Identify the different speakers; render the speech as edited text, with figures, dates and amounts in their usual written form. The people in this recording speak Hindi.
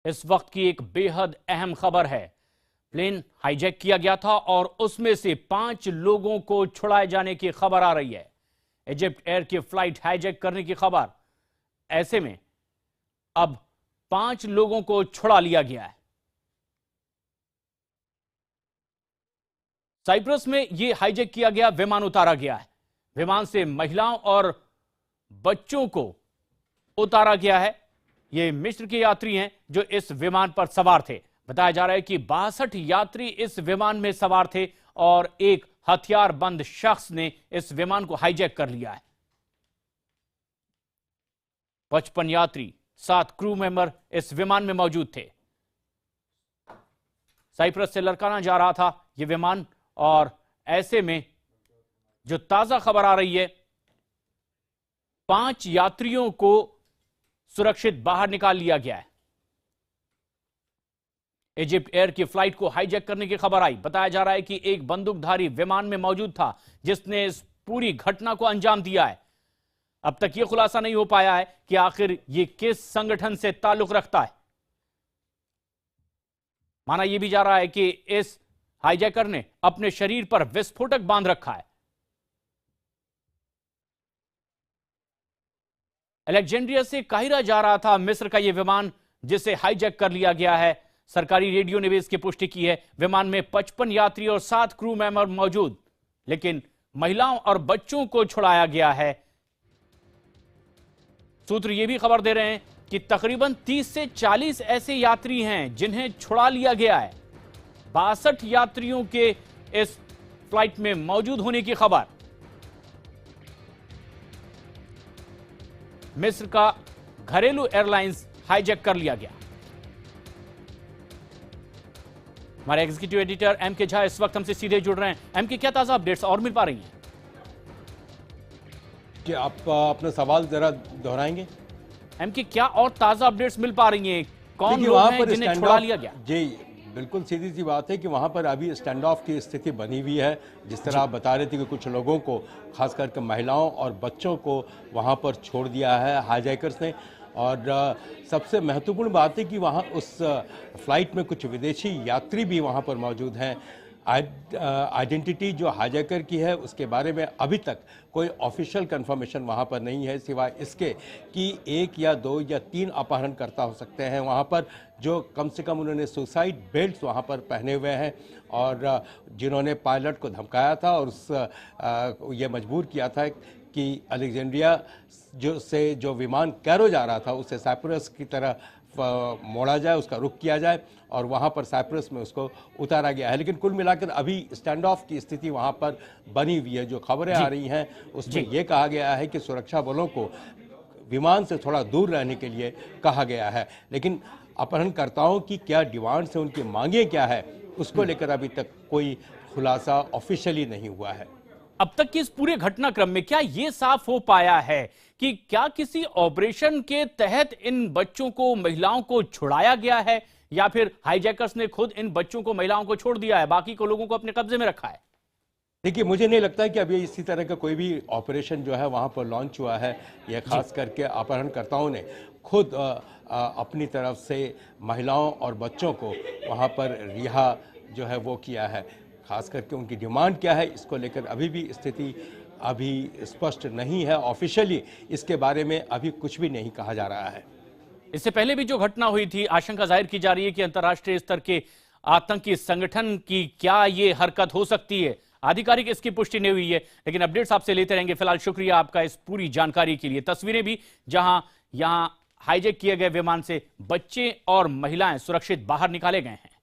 Speaker 1: इस वक्त की एक बेहद अहम खबर है। प्लेन हाईजैक किया गया था और उसमें से 5 लोगों को छुड़ाए जाने की खबर आ रही है। इजिप्ट एयर की फ्लाइट हाईजैक करने की खबर। ऐसे में अब 5 लोगों को छुड़ा लिया गया है। साइप्रस में यह हाईजैक किया गया विमान उतारा गया है। विमान से महिलाओं और बच्चों को उतारा गया है। ये मिस्र के यात्री हैं जो इस विमान पर सवार थे। बताया जा रहा है कि 62 यात्री इस विमान में सवार थे और एक हथियारबंद शख्स ने इस विमान को हाईजैक कर लिया है। 55 यात्री 7 क्रू मेंबर इस विमान में मौजूद थे। साइप्रस से लरकाना जा रहा था यह विमान और ऐसे में जो ताजा खबर आ रही है, 5 यात्रियों को सुरक्षित बाहर निकाल लिया गया है। इजिप्ट एयर की फ्लाइट को हाईजैक करने की खबर आई। बताया जा रहा है कि एक बंदूकधारी विमान में मौजूद था जिसने इस पूरी घटना को अंजाम दिया है। अब तक यह खुलासा नहीं हो पाया है कि आखिर यह किस संगठन से ताल्लुक रखता है। माना यह भी जा रहा है कि इस हाईजैकर ने अपने शरीर पर विस्फोटक बांध रखा है। अलेक्जेंड्रिया से काहिरा जा रहा था मिस्र का यह विमान जिसे हाईजैक कर लिया गया है। सरकारी रेडियो ने भी इसकी पुष्टि की है। विमान में 55 यात्री और 7 क्रू मेंबर मौजूद, लेकिन महिलाओं और बच्चों को छुड़ाया गया है। सूत्र यह भी खबर दे रहे हैं कि तकरीबन 30 से 40 ऐसे यात्री हैं जिन्हें छुड़ा लिया गया है। 62 यात्रियों के इस फ्लाइट में मौजूद होने की खबर। मिस्र का घरेलू एयरलाइंस हाईजैक कर लिया गया। हमारे एग्जीक्यूटिव एडिटर एम के झा इस वक्त हमसे सीधे जुड़ रहे हैं। एम के, क्या ताजा अपडेट्स और मिल पा रही हैं?
Speaker 2: कि आप अपना सवाल जरा दोहराएंगे?
Speaker 1: एम के, क्या और ताजा अपडेट्स मिल पा रही हैं? कौन लोग हैं जिन्हें छुड़ा लिया गया?
Speaker 2: जी बिल्कुल, सीधी सी बात है कि वहाँ पर अभी स्टैंड ऑफ की स्थिति बनी हुई है। जिस तरह आप बता रहे थे कि कुछ लोगों को, खास करके महिलाओं और बच्चों को वहाँ पर छोड़ दिया है हाईजैकर्स ने। और सबसे महत्वपूर्ण बात है कि वहाँ उस फ्लाइट में कुछ विदेशी यात्री भी वहाँ पर मौजूद हैं। आइडेंटिटी जो हाईजैकर की है उसके बारे में अभी तक कोई ऑफिशियल कंफर्मेशन वहाँ पर नहीं है, सिवाय इसके कि 1 या 2 या 3 अपहरणकर्ता हो सकते हैं वहाँ पर, जो कम से कम उन्होंने सुसाइड बेल्ट्स वहाँ पर पहने हुए हैं और जिन्होंने पायलट को धमकाया था और ये मजबूर किया था कि अलेक्जेंड्रिया जो विमान कैरो जा रहा था उसे साइप्रस की तरह मोड़ा जाए, उसका रुख किया जाए और वहाँ पर साइप्रस में उसको उतारा गया है। लेकिन कुल मिलाकर अभी स्टैंड ऑफ की स्थिति वहाँ पर बनी हुई है। जो खबरें आ रही हैं उसमें यह कहा गया है कि सुरक्षा बलों को विमान से थोड़ा दूर रहने के लिए कहा गया है। लेकिन अपहरणकर्ताओं की क्या डिमांड्स है, उनकी मांगें क्या है, उसको लेकर अभी तक कोई खुलासा ऑफिशियली नहीं हुआ है।
Speaker 1: अब तक की इस पूरे घटनाक्रम में क्या यह साफ हो पाया है कि क्या किसी ऑपरेशन के तहत इन बच्चों को, महिलाओं को छुड़ाया गया है, या फिर हाईजैकर्स ने खुद इन बच्चों को, महिलाओं को छोड़ दिया है, बाकी को लोगों को अपने कब्जे में रखा है?
Speaker 2: देखिए, मुझे नहीं लगता कि अभी इसी तरह का कोई भी ऑपरेशन जो है वहां पर लॉन्च हुआ है। यह खास करके अपहरणकर्ताओं ने खुद अपनी तरफ से महिलाओं और बच्चों को वहां पर रिहा जो है वो किया है। खास करके उनकी डिमांड क्या है इसको लेकर अभी भी स्थिति अभी स्पष्ट नहीं है। ऑफिशियली इसके बारे में अभी कुछ भी नहीं कहा जा रहा है।
Speaker 1: इससे पहले भी जो घटना हुई थी, आशंका जाहिर की जा रही है कि अंतर्राष्ट्रीय स्तर के आतंकी संगठन की क्या ये हरकत हो सकती है। आधिकारिक इसकी पुष्टि नहीं हुई है, लेकिन अपडेट्स आपसे लेते रहेंगे। फिलहाल शुक्रिया आपका इस पूरी जानकारी के लिए। तस्वीरें भी जहां यहां हाईजैक किए गए विमान से बच्चे और महिलाएं सुरक्षित बाहर निकाले गए हैं।